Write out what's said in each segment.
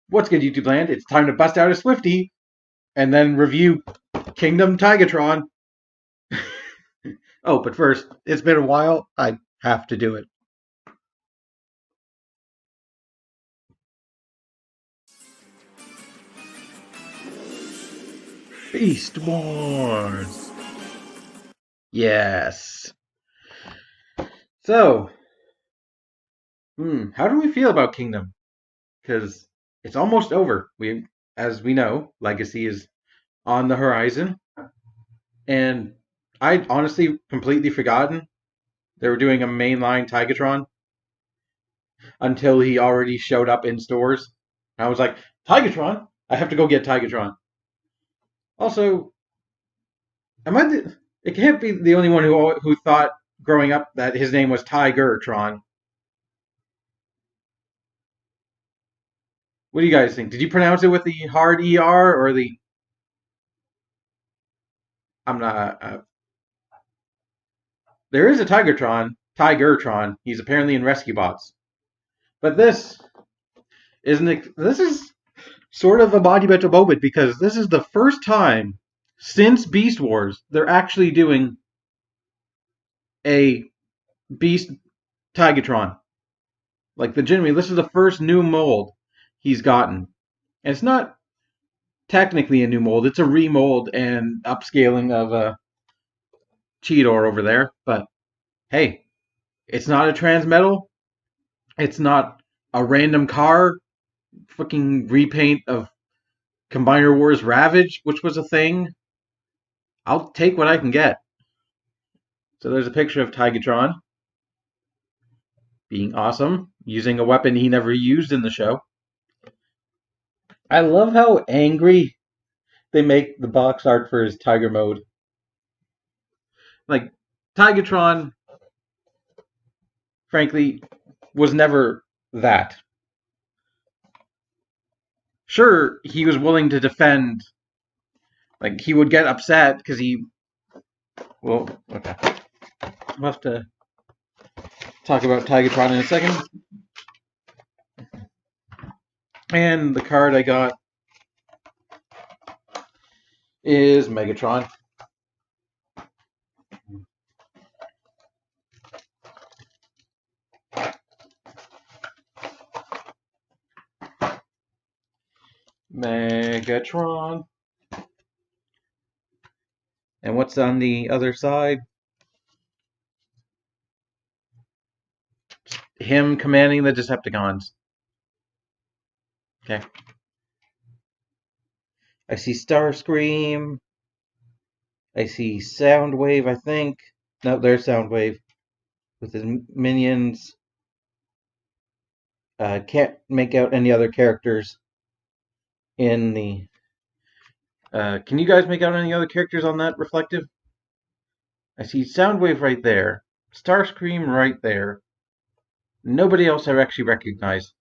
What's good, YouTube land? It's time to bust out a Swifty and then review Kingdom Tigatron. Oh, but first, it's been a while. I have to do it. Beast Wars. Yes. So, how do we feel about Kingdom? Because it's almost over. As we know, Legacy is on the horizon, and I'd honestly completely forgotten they were doing a mainline Tigatron until he already showed up in stores. I was like, Tigatron? I have to go get Tigatron. Also, it can't be the only one who thought growing up that his name was Tigertron. What do you guys think? Did you pronounce it with the hard ER or the? I'm not. There is a Tigertron. He's apparently in Rescue Bots, but this isn't. This is sort of a monumental moment because this is the first time since Beast Wars they're actually doing a Beast Tigatron. Like legitimately, this is the first new mold he's gotten. And it's not technically a new mold, it's a remold and upscaling of a Cheetor over there. But hey, it's not a transmetal. It's not a random car fucking repaint of Combiner Wars Ravage, which was a thing. I'll take what I can get. So there's a picture of Tigatron being awesome, using a weapon he never used in the show. I love how angry they make the box art for his Tiger mode. Like, Tigatron, frankly, was never that. Sure, he was willing to defend. Like, he would get upset because he. Well, okay. We'll have to talk about Tigatron in a second. And the card I got is Megatron. Megatron. And what's on the other side? Him commanding the Decepticons. Okay. I see Starscream. I see Soundwave, I think. No, there's Soundwave with his minions. Can't make out any other characters in the. Can you guys make out any other characters on that reflective? I see Soundwave right there. Starscream right there. Nobody else I actually recognize.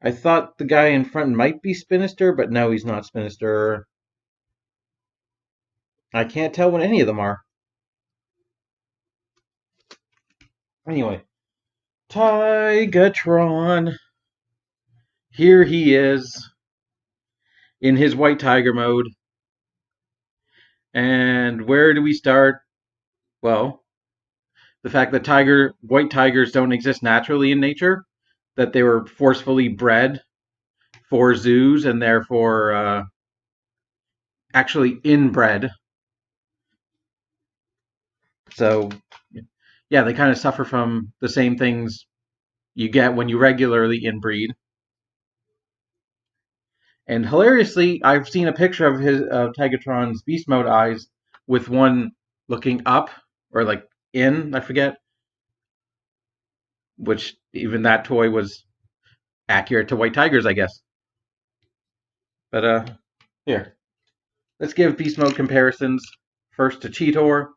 I thought the guy in front might be Spinister, but no, he's not Spinister. I can't tell what any of them are. Anyway, Tigatron. Here he is in his white tiger mode. And where do we start? Well, the fact that white tigers don't exist naturally in nature, that they were forcefully bred for zoos and therefore actually inbred. So, yeah, they kind of suffer from the same things you get when you regularly inbreed. And hilariously, I've seen a picture of his Tigatron's beast mode eyes with one looking up or like in, I forget, which even that toy was accurate to white tigers, I guess. But here, let's give beast mode comparisons. First to Cheetor.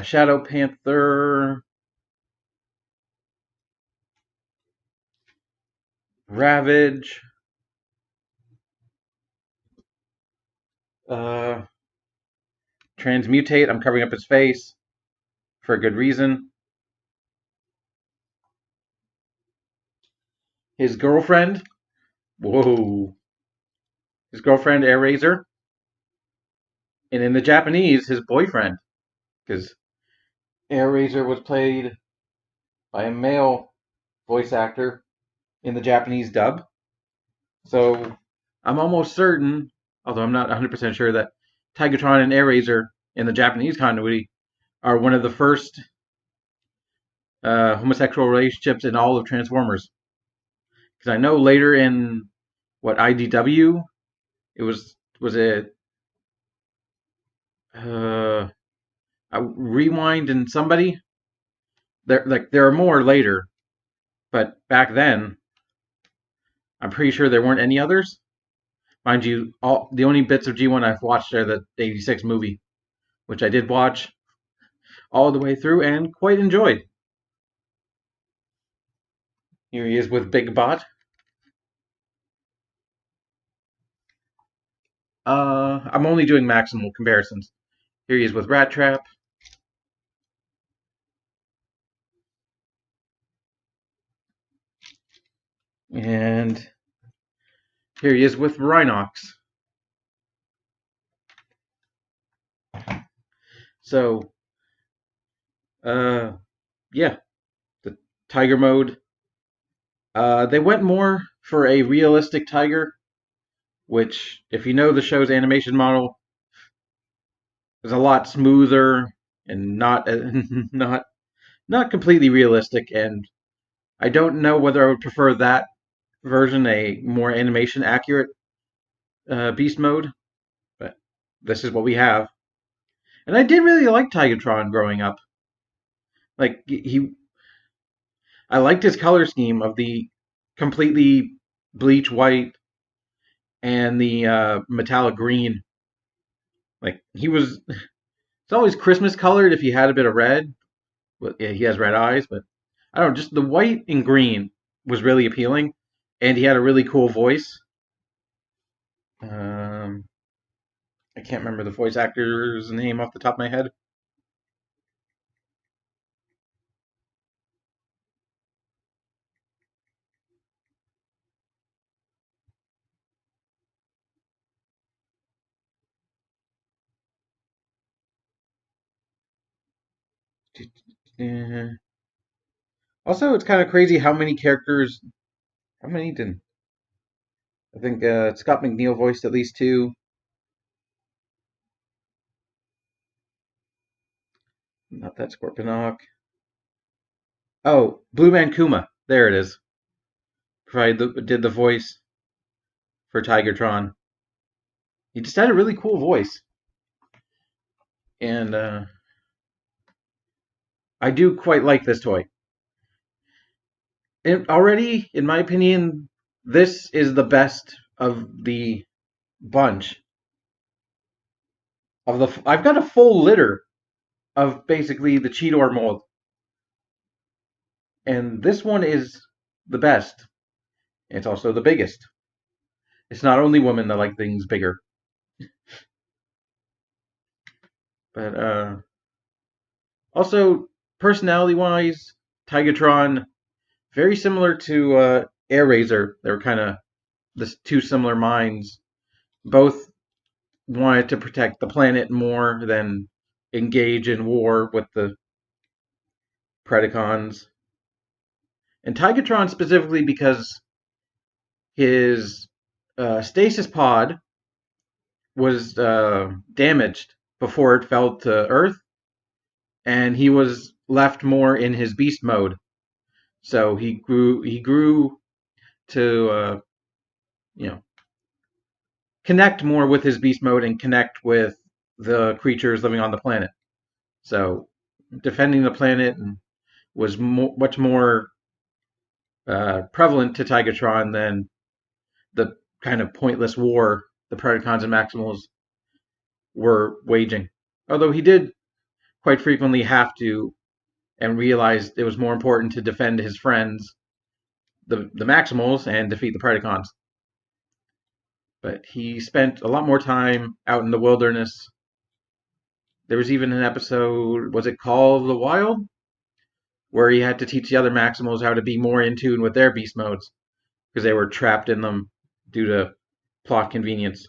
Shadow Panther. Ravage. Transmutate. I'm covering up his face for a good reason. his girlfriend. Whoa. His girlfriend, Air Razor. And in the Japanese, his boyfriend. Because Air Razor was played by a male voice actor in the Japanese dub. So I'm almost certain, although I'm not 100% sure, that Tigatron and Air Razor in the Japanese continuity are one of the first homosexual relationships in all of Transformers. Because I know later in IDW, it was a Rewind and somebody. There are more later, but back then I'm pretty sure there weren't any others. Mind you, all the only bits of G1 I've watched are the '86 movie, which I did watch all the way through and quite enjoyed. Here he is with Big Bot. I'm only doing maximal comparisons. Here he is with Rat Trap. And here he is with Rhinox. So, yeah, the Tiger mode. They went more for a realistic Tiger, which, if you know the show's animation model, is a lot smoother and not not completely realistic. And I don't know whether I would prefer that version, a more animation accurate beast mode, but this is what we have. And I did really like Tigatron growing up. Like I liked his color scheme of the completely bleach white and the metallic green. Like it's always Christmas colored if he had a bit of red. Well, yeah, he has red eyes, but I don't know, just the white and green was really appealing, and he had a really cool voice. I can't remember the voice actor's name off the top of my head. Also, it's kind of crazy how many characters. How many did I think Scott McNeil voiced at least two. Not that Scorponok. Oh, Blue Man Kuma. There it is. Did the voice for Tigertron. He just had a really cool voice, and I do quite like this toy. And already, in my opinion, this is the best of the bunch. I've got a full litter of basically the Cheetor mold, and this one is the best. It's also the biggest. It's not only women that like things bigger, but also personality-wise, Tigatron very similar to Air Razor. They were kind of the two similar minds. Both wanted to protect the planet more than engage in war with the Predacons. And Tigatron specifically because his stasis pod was damaged before it fell to Earth, and he was left more in his beast mode. So he grew to connect more with his beast mode and connect with the creatures living on the planet. So defending the planet was much more prevalent to Tigatron than the kind of pointless war the Predacons and Maximals were waging. Although he did quite frequently have to and realized it was more important to defend his friends, the Maximals, and defeat the Predacons. But he spent a lot more time out in the wilderness. There was even an episode, was it Call of the Wild? Where he had to teach the other Maximals how to be more in tune with their beast modes. because they were trapped in them due to plot convenience.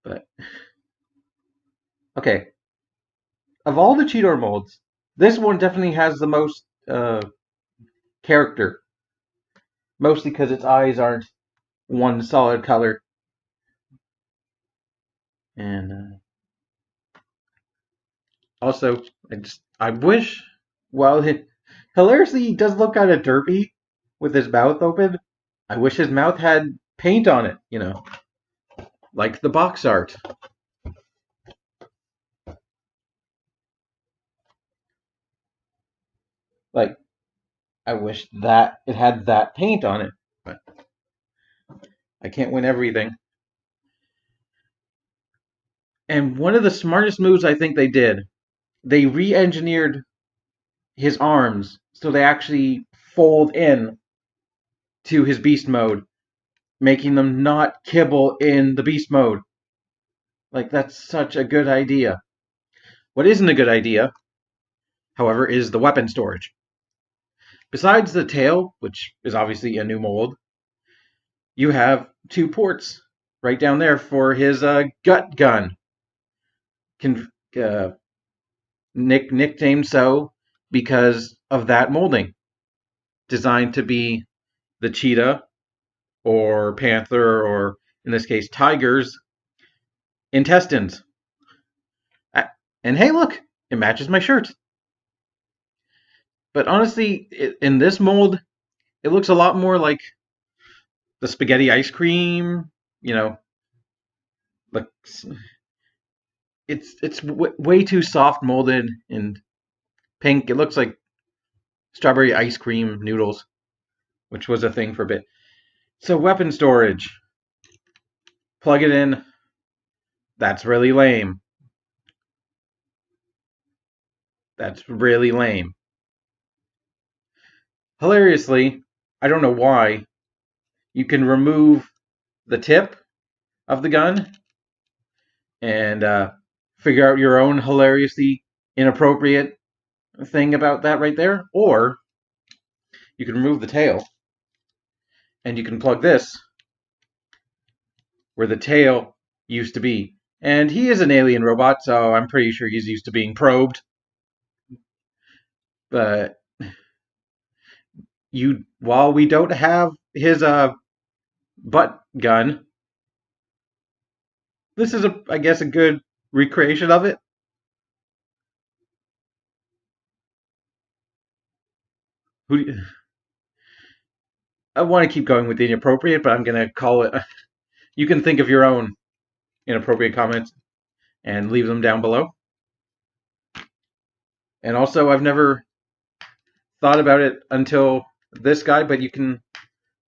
But okay, of all the Cheetor molds, this one definitely has the most character, mostly because its eyes aren't one solid color. And also, I wish, well, hilariously, he does look kind of derpy with his mouth open. I wish his mouth had paint on it, like the box art. Like, I wish that it had that paint on it, but I can't win everything. And one of the smartest moves I think they did, they re-engineered his arms so they actually fold in to his beast mode, making them not kibble in the beast mode. Like, that's such a good idea. What isn't a good idea, however, is the weapon storage. Besides the tail, which is obviously a new mold, you have 2 ports right down there for his gut gun. Nicknamed so because of that molding. Designed to be the cheetah or panther, or in this case, tiger's intestines. And hey, look, it matches my shirt. But honestly, in this mold, it looks a lot more like the spaghetti ice cream, like it's way too soft molded and pink. It looks like strawberry ice cream noodles, which was a thing for a bit. So weapon storage, plug it in. That's really lame. That's really lame. Hilariously, I don't know why, you can remove the tip of the gun and figure out your own hilariously inappropriate thing about that right there. Or you can remove the tail and you can plug this where the tail used to be. And he is an alien robot, so I'm pretty sure he's used to being probed. But while we don't have his butt gun, this is I guess a good recreation of it. I want to keep going with the inappropriate, but I'm going to call it. You can think of your own inappropriate comments and leave them down below. And also, I've never thought about it until this guy, but you can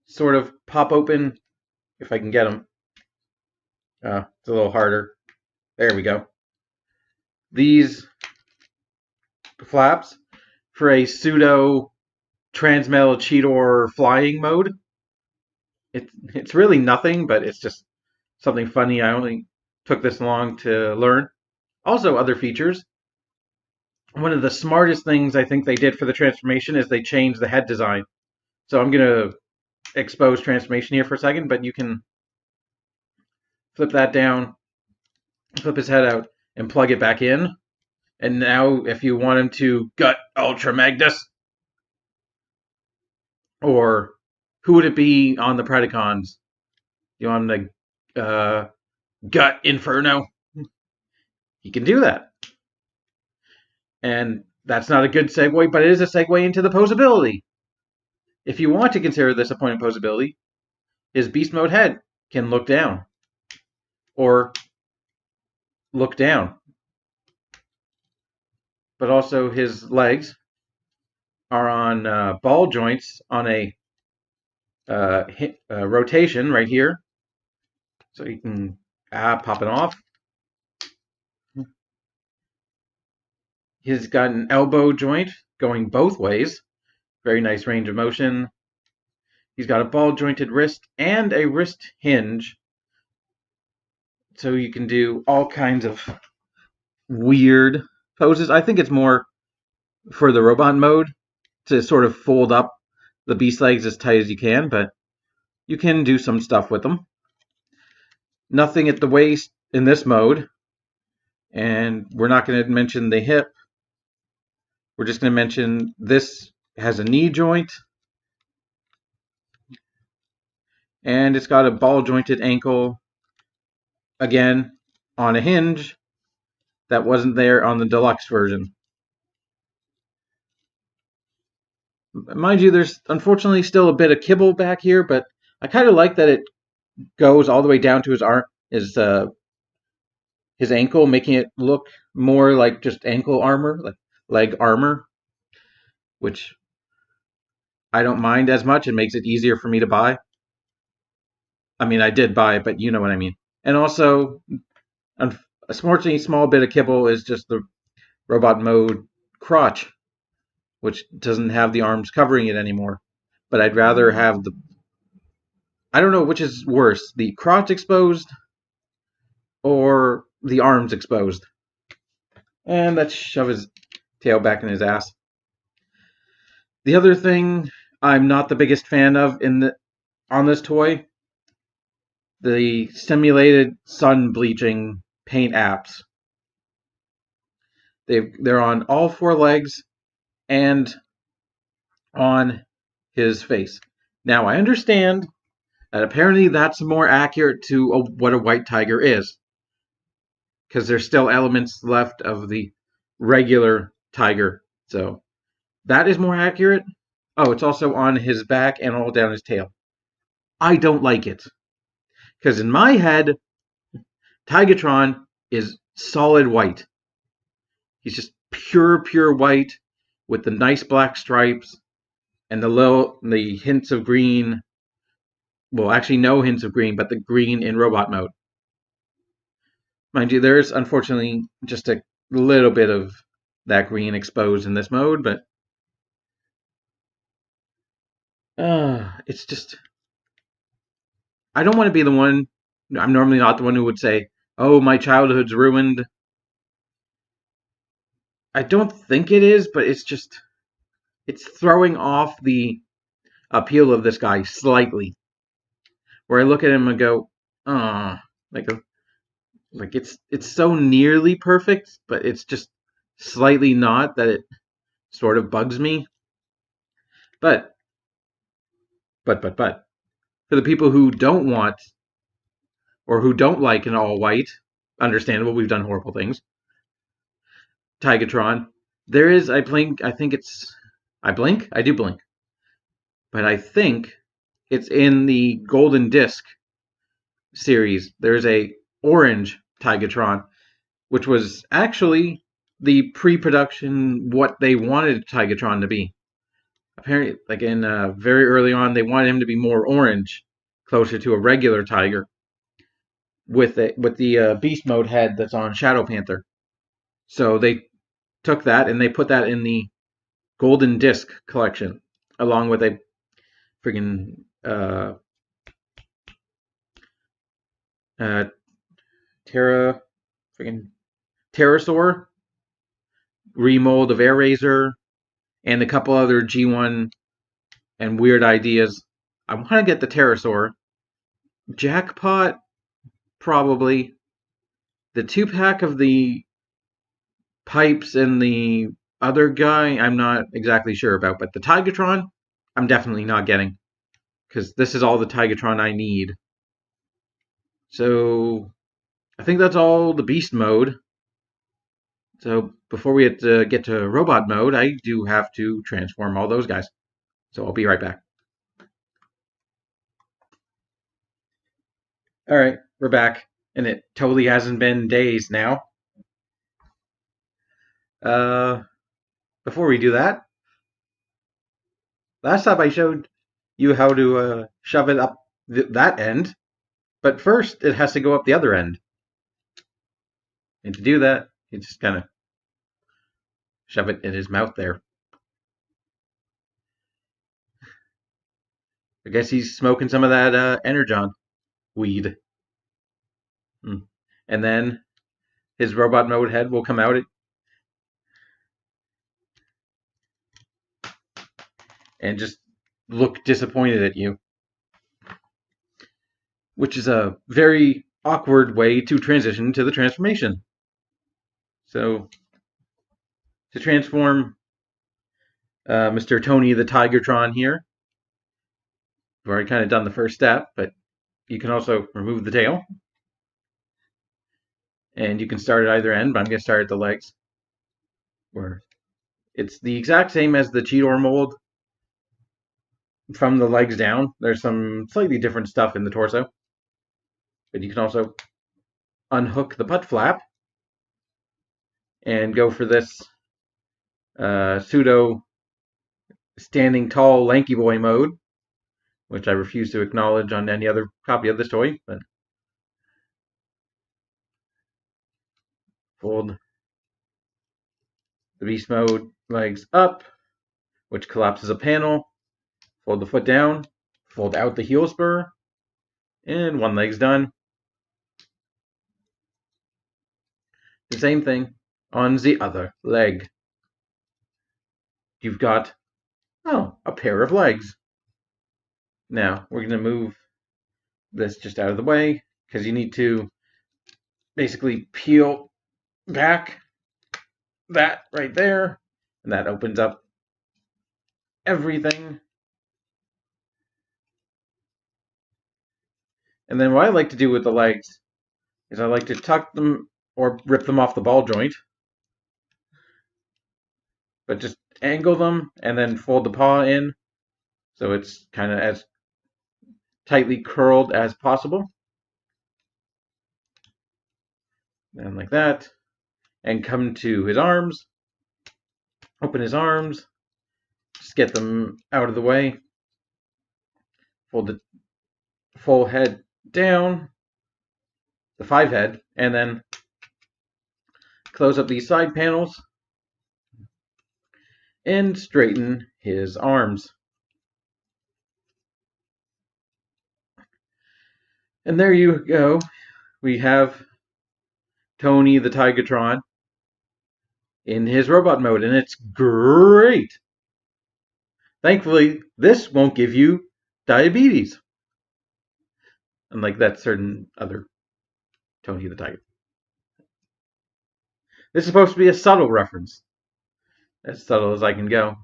sort of pop open, if I can get him. It's a little harder. There we go. These flaps for a pseudo transmetal Cheetor flying mode. It's really nothing, but it's just something funny. I only took this long to learn. Also, other features. One of the smartest things I think they did for the transformation is they changed the head design. So I'm going to expose transformation here for a second, but you can flip that down, flip his head out, and plug it back in. And now, if you want him to gut Ultra Magnus, or who would it be on the Predacons? You want him to gut Inferno? He can do that. And that's not a good segue, but it is a segue into the posability. If you want to consider this a point of posability, his beast mode head can look down. Or look down. But also his legs are on ball joints on a rotation right here. So you can pop it off. He's got an elbow joint going both ways. Very nice range of motion. He's got a ball jointed wrist and a wrist hinge. So you can do all kinds of weird poses. I think it's more for the robot mode to sort of fold up the beast legs as tight as you can, but you can do some stuff with them. Nothing at the waist in this mode, and we're not going to mention the hip. We're just going to mention this has a knee joint, and it's got a ball jointed ankle, again, on a hinge that wasn't there on the deluxe version. Mind you, there's unfortunately still a bit of kibble back here, but I kind of like that it goes all the way down to his arm, his ankle, making it look more like just ankle armor, like leg armor, which I don't mind as much. It makes it easier for me to buy. I mean, I did buy it, but you know what I mean. And also, unfortunately, a small bit of kibble is just the robot mode crotch, which doesn't have the arms covering it anymore. But I'd rather have I don't know which is worse, the crotch exposed or the arms exposed. And let's shove his tail back in his ass. The other thing I'm not the biggest fan of on this toy, the simulated sun bleaching paint apps. They're on all four legs and on his face. Now I understand that apparently that's more accurate to what a white tiger is, because there's still elements left of the regular tiger. So that is more accurate. Oh, it's also on his back and all down his tail. I don't like it, because in my head, Tigatron is solid white. He's just pure white with the nice black stripes and the hints of green. Well, actually no hints of green, but the green in robot mode. Mind you, there's unfortunately just a little bit of that green exposed in this mode, but it's just, I don't want to be the one. I'm normally not the one who would say, oh, my childhood's ruined. I don't think it is, but it's throwing off the appeal of this guy slightly. Where I look at him and go, like it's so nearly perfect, but it's just slightly not, that it sort of bugs me. But for the people who don't want or who don't like an all white, understandable, we've done horrible things. Tigatron, there is, I do blink, but I think it's in the Golden Disc series. There's a orange Tigatron, which was actually the pre-production what they wanted Tigatron to be. Apparently, like in very early on, they wanted him to be more orange, closer to a regular tiger, with the beast mode head that's on Shadow Panther. So they took that and they put that in the Golden Disc collection, along with a freaking Pterosaur remold of Air Razor, and a couple other G1 and weird ideas. I want to get the Pterosaur. Jackpot, probably. The 2-pack of the pipes and the other guy, I'm not exactly sure about. But the Tigatron, I'm definitely not getting, because this is all the Tigatron I need. So I think that's all the beast mode. So before we get to robot mode, I do have to transform all those guys. So I'll be right back. All right, we're back, and it totally hasn't been days now. Before we do that, last time I showed you how to shove it up that end, but first it has to go up the other end. And to do that, you just kind of shove it in his mouth there. I guess he's smoking some of that Energon weed. And then his robot mode head will come out. And just look disappointed at you, which is a very awkward way to transition to the transformation. So, to transform Mr. Tony the Tigertron here, I've already kind of done the first step, but you can also remove the tail. And you can start at either end, but I'm going to start at the legs, where it's the exact same as the Cheetor mold from the legs down. There's some slightly different stuff in the torso, but you can also unhook the butt flap and go for this pseudo standing tall lanky boy mode, which I refuse to acknowledge on any other copy of this toy, but fold the beast mode legs up, which collapses a panel, fold the foot down, fold out the heel spur, and one leg's done. The same thing on the other leg. You've got, a pair of legs. Now, we're going to move this just out of the way, because you need to basically peel back that right there, and that opens up everything. And then what I like to do with the legs is I like to tuck them or rip them off the ball joint, but just angle them and then fold the paw in so it's kind of as tightly curled as possible. And like that. And come to his arms, open his arms, just get them out of the way, fold the full head down, the 5 head, and then close up these side panels and straighten his arms. And there you go. We have Tony the Tigatron in his robot mode, and it's great. Thankfully, this won't give you diabetes, unlike that certain other Tony the Tiger. This is supposed to be a subtle reference, as subtle as I can go.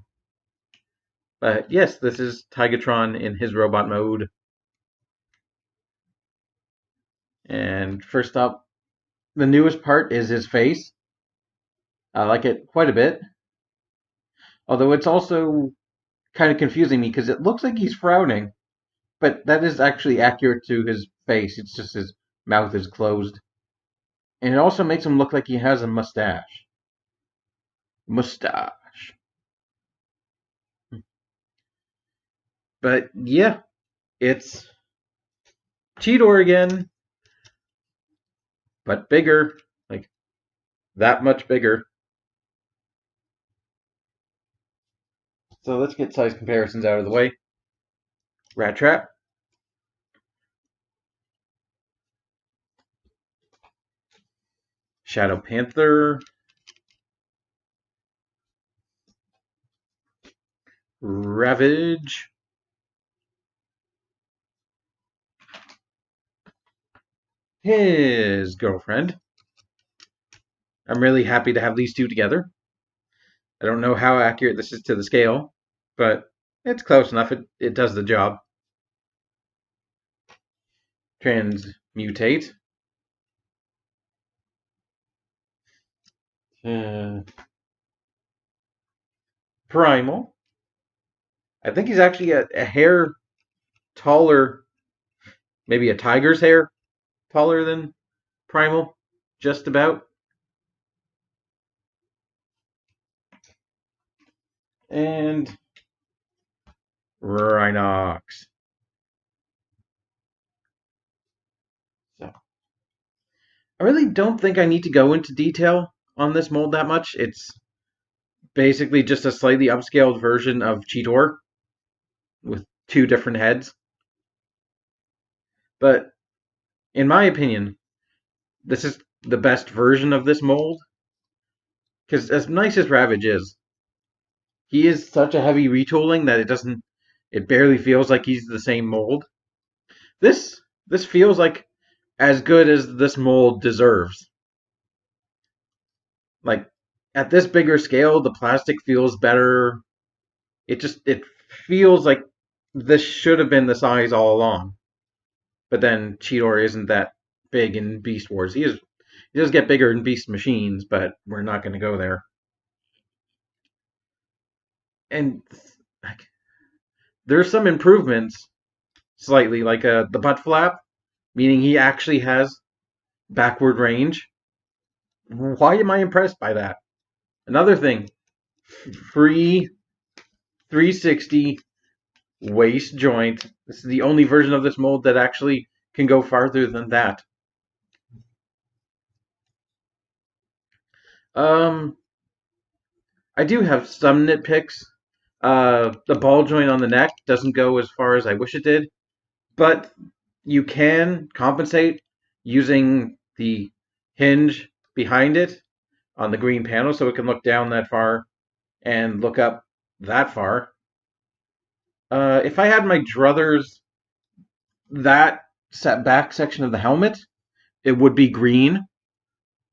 But yes, this is Tigatron in his robot mode. And first up, the newest part is his face. I like it quite a bit. Although it's also kind of confusing me because it looks like he's frowning, but that is actually accurate to his face. It's just his mouth is closed. And it also makes him look like he has a mustache. But yeah, it's Cheetor again, but bigger, like that much bigger. So let's get size comparisons out of the way. Rat Trap. Shadow Panther. Ravage. His girlfriend. I'm really happy to have these two together. I don't know how accurate this is to the scale, but it's close enough. It does the job. Transmutate. Primal. I think he's actually a hair taller, maybe a tiger's hair taller than Primal, just about. And Rhinox. So I really don't think I need to go into detail on this mold that much. It's basically just a slightly upscaled version of Cheetor with 2 different heads. But in my opinion, this is the best version of this mold. Because as nice as Ravage is, he is such a heavy retooling that it doesn't It barely feels like he's the same mold. This feels like as good as this mold deserves. Like at this bigger scale, the plastic feels better. It feels like this should have been the size all along. But then Cheetor isn't that big in Beast Wars. He does get bigger in Beast Machines, but we're not going to go there. And like, there's some improvements slightly, like the butt flap, meaning he actually has backward range. Why am I impressed by that? Another thing, free 360 waist joint. This is the only version of this mold that actually can go farther than that. Um, I do have some nitpicks. The ball joint on the neck doesn't go as far as I wish it did, but you can compensate using the hinge behind it on the green panel so it can look down that far and look up that far. If I had my druthers, that back section of the helmet, it would be green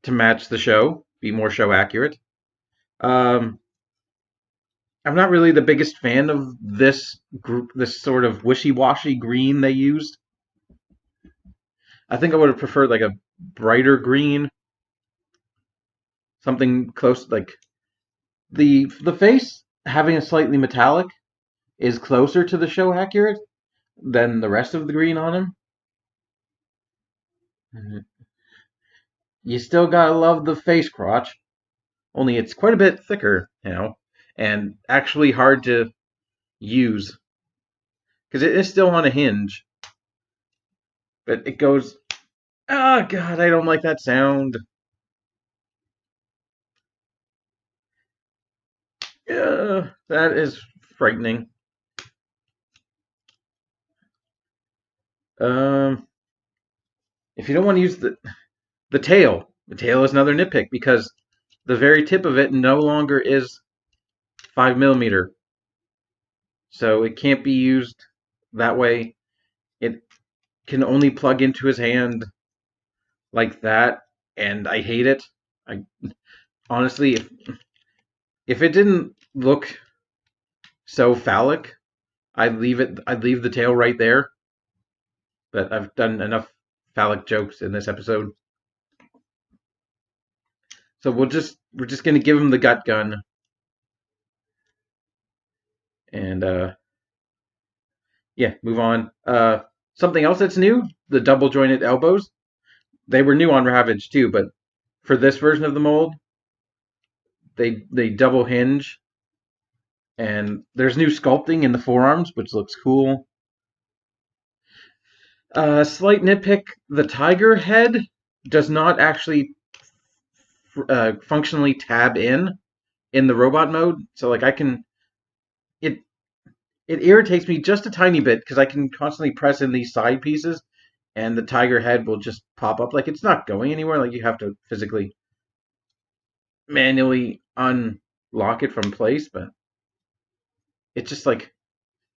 to match the show, be more show accurate. Um, I'm not really the biggest fan of this group, this sort of wishy-washy green they used. I think I would have preferred like a brighter green, something close, like the face having a slightly metallic is closer to the show accurate than the rest of the green on him. You still gotta love the face crotch, only it's quite a bit thicker, and actually hard to use because it is still on a hinge, but it goes. Oh God, I don't like that sound. Yeah, that is frightening. Um, if you don't want to use the tail is another nitpick because the very tip of it no longer is 5 millimeter, so it can't be used that way. It can only plug into his hand like that, and I hate it. I honestly, if it didn't look so phallic, I'd leave it. I'd leave the tail right there. But I've done enough phallic jokes in this episode, so we're just gonna give him the gut gun, and yeah, move on. Something else that's new: the double jointed elbows. They were new on Ravage too, but for this version of the mold, they double hinge, and there's new sculpting in the forearms, which looks cool. Slight nitpick: the tiger head does not actually functionally tab in the robot mode. So like I can it it irritates me just a tiny bit because I can constantly press in these side pieces and the tiger head will just pop up. Like it's not going anywhere. Like you have to physically manually unlock it from place, but it's just like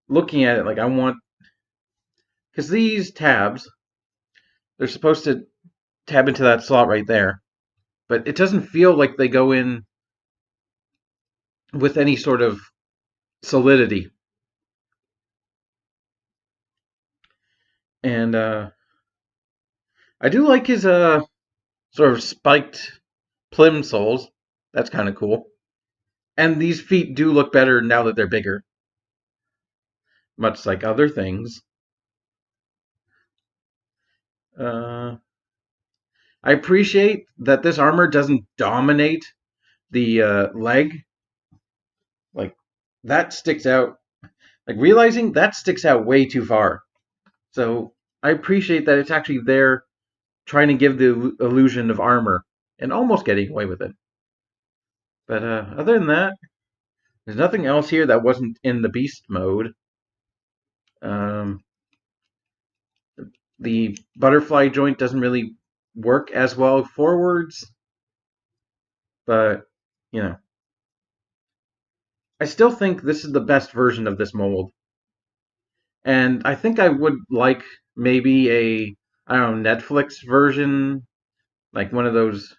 looking at it like I want, because these tabs, they're supposed to tab into that slot right there, but it doesn't feel like they go in with any sort of solidity. And I do like his sort of spiked plim soles. That's kind of cool. And these feet do look better now that they're bigger, much like other things. I appreciate that this armor doesn't dominate the leg. Like that sticks out. Like realizing that sticks out way too far. So I appreciate that it's actually there, trying to give the illusion of armor and almost getting away with it. But other than that, there's nothing else here that wasn't in the beast mode. Um, the butterfly joint doesn't really work as well forwards, but you know, I still think this is the best version of this mold. And I think I would like maybe I don't know, Netflix version, like one of those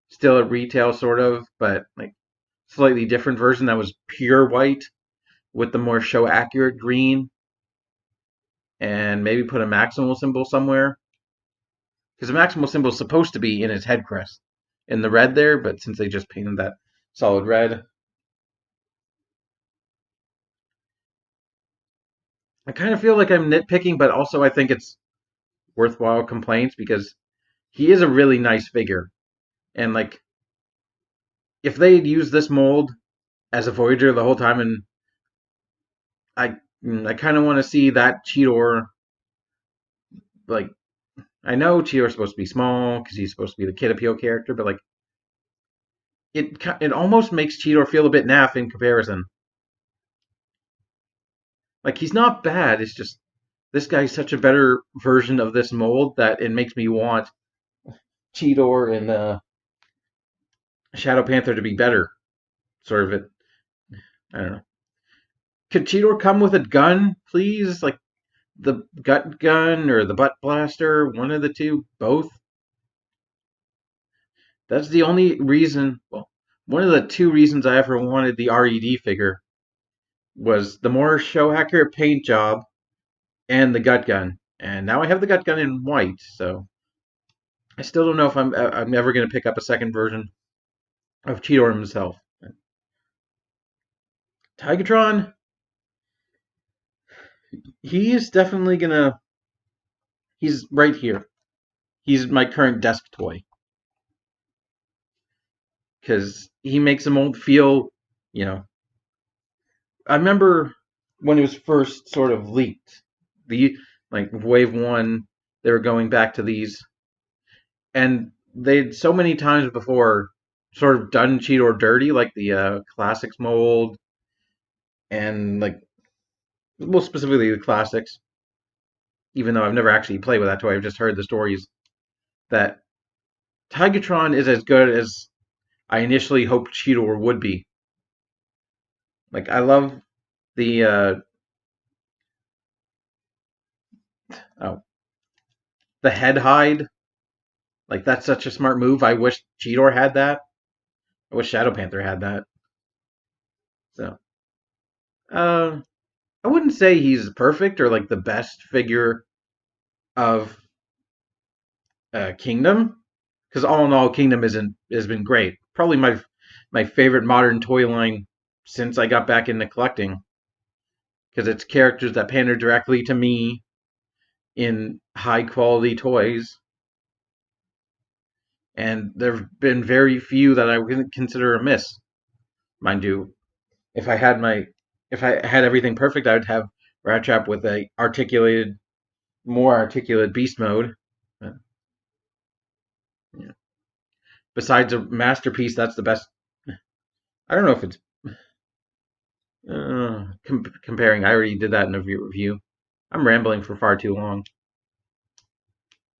still at retail sort of, but like slightly different version that was pure white with the more show accurate green, and maybe put a maximal symbol somewhere. Because the maximal symbol is supposed to be in his head crest in the red there, but since they just painted that solid red, I kind of feel like I'm nitpicking, but also I think it's worthwhile complaints because he is a really nice figure. And like, if they'd used this mold as a Voyager the whole time, and I, I kind of want to see that Cheetor. Like, I know Cheetor's supposed to be small because he's supposed to be the kid appeal character, but like, it almost makes Cheetor feel a bit naff in comparison. Like, he's not bad. It's just this guy's such a better version of this mold that it makes me want Cheetor and Shadow Panther to be better. Sort of it. I don't know. Could Cheetor come with a gun, please? Like the gut gun or the butt blaster, one of the two, both. That's the only reason. Well, one of the two reasons I ever wanted the RED figure was the more show accurate paint job and the gut gun. And now I have the gut gun in white, so I still don't know if I'm ever going to pick up a second version of Cheetor himself. Tigatron, he is definitely gonna. He's right here. He's my current desk toy because he makes a mold feel. You know, I remember when it was first sort of leaked. The like wave one, they were going back to these, and they'd so many times before sort of done Cheetor dirty, like the classics mold, and like well specifically the classics. Even though I've never actually played with that toy, I've just heard the stories that Tigatron is as good as I initially hoped Cheetor would be. Like I love the oh the head hide. Like that's such a smart move. I wish Cheetor had that. I wish Shadow Panther had that. So uh, I wouldn't say he's perfect or like the best figure of Kingdom, because all in all, Kingdom isn't has been great. Probably my favorite modern toy line since I got back into collecting, because it's characters that pander directly to me in high quality toys, and there have been very few that I would consider a miss. Mind you, if I had my if I had everything perfect, I would have Rat Trap with a more articulate beast mode. But, yeah. Besides a masterpiece, that's the best. I don't know if it's comparing. I already did that in a review. I'm rambling for far too long.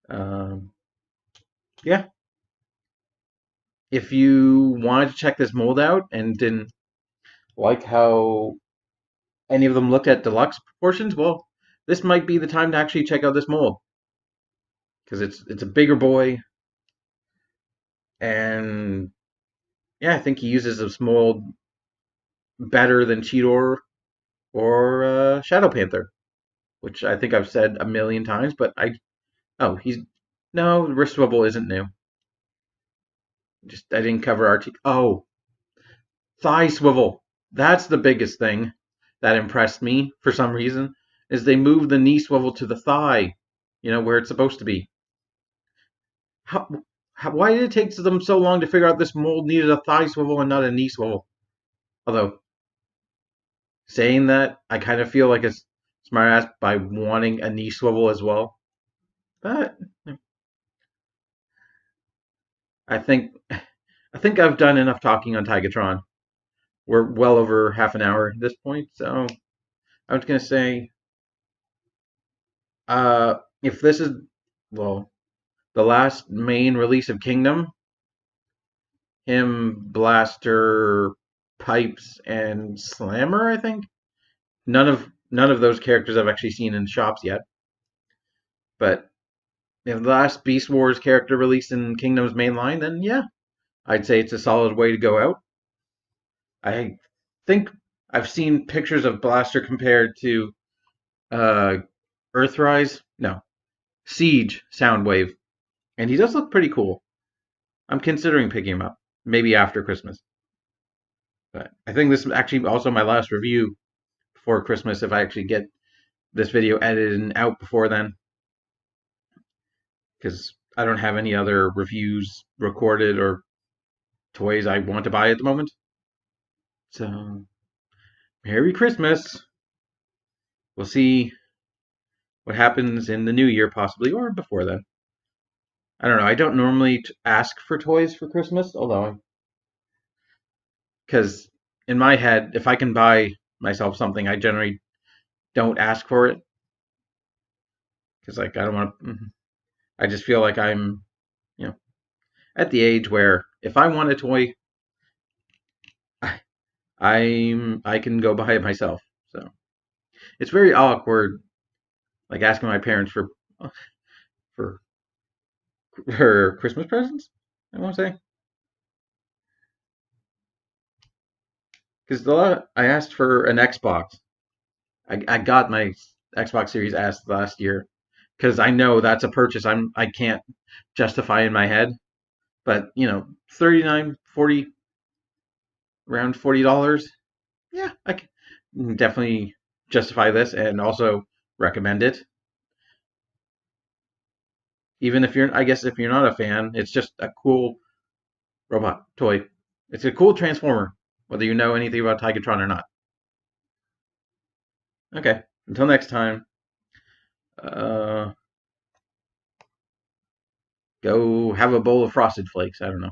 Um, yeah. If you wanted to check this mold out and didn't like how any of them looked at deluxe proportions, well, this might be the time to actually check out this mold because it's a bigger boy, and yeah, I think he uses this mold better than Cheetor or Shadow Panther, which I think I've said a million times. But he's no wrist swivel isn't new. Just I didn't cover RT. Oh, thigh swivel. That's the biggest thing that impressed me for some reason is they moved the knee swivel to the thigh, where it's supposed to be. How, why did it take them so long to figure out this mold needed a thigh swivel and not a knee swivel? Although, saying that, I kind of feel like a smartass by wanting a knee swivel as well. But I think I've done enough talking on Tigatron. We're well over half an hour at this point, so I was gonna say, if this is well the last main release of Kingdom, him, Blaster, Pipes, and Slammer, I think. None of none of those characters I've actually seen in shops yet. But if the last Beast Wars character released in Kingdom's main line, then yeah, I'd say it's a solid way to go out. I think I've seen pictures of Blaster compared to uh, Earthrise. No, Siege Soundwave, and he does look pretty cool. I'm considering picking him up, maybe after Christmas. But I think this is actually also my last review before Christmas if I actually get this video edited and out before then. Because I don't have any other reviews recorded or toys I want to buy at the moment. So, Merry Christmas. We'll see what happens in the new year, possibly, or before then. I don't know. I don't normally ask for toys for Christmas, although, because in my head, if I can buy myself something, I generally don't ask for it. Because, like, I don't want to. I just feel like I'm, at the age where if I want a toy, I can go buy it myself. So it's very awkward, like asking my parents for her Christmas presents. I want to say because I asked for an Xbox. I got my Xbox Series S last year because I know that's a purchase I can't justify in my head. But 39, 40, around $40. Yeah, I can definitely justify this and also recommend it. Even if I guess if you're not a fan, it's just a cool robot toy. It's a cool transformer, whether you know anything about Tigatron or not. Okay, until next time, uh, go have a bowl of Frosted Flakes. I don't know.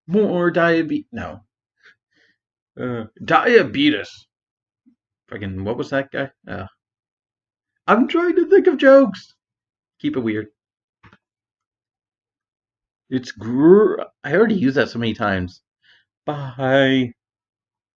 More diabetes. No. Diabetes. Fucking, what was that guy? I'm trying to think of jokes. Keep it weird. I already used that so many times. Bye.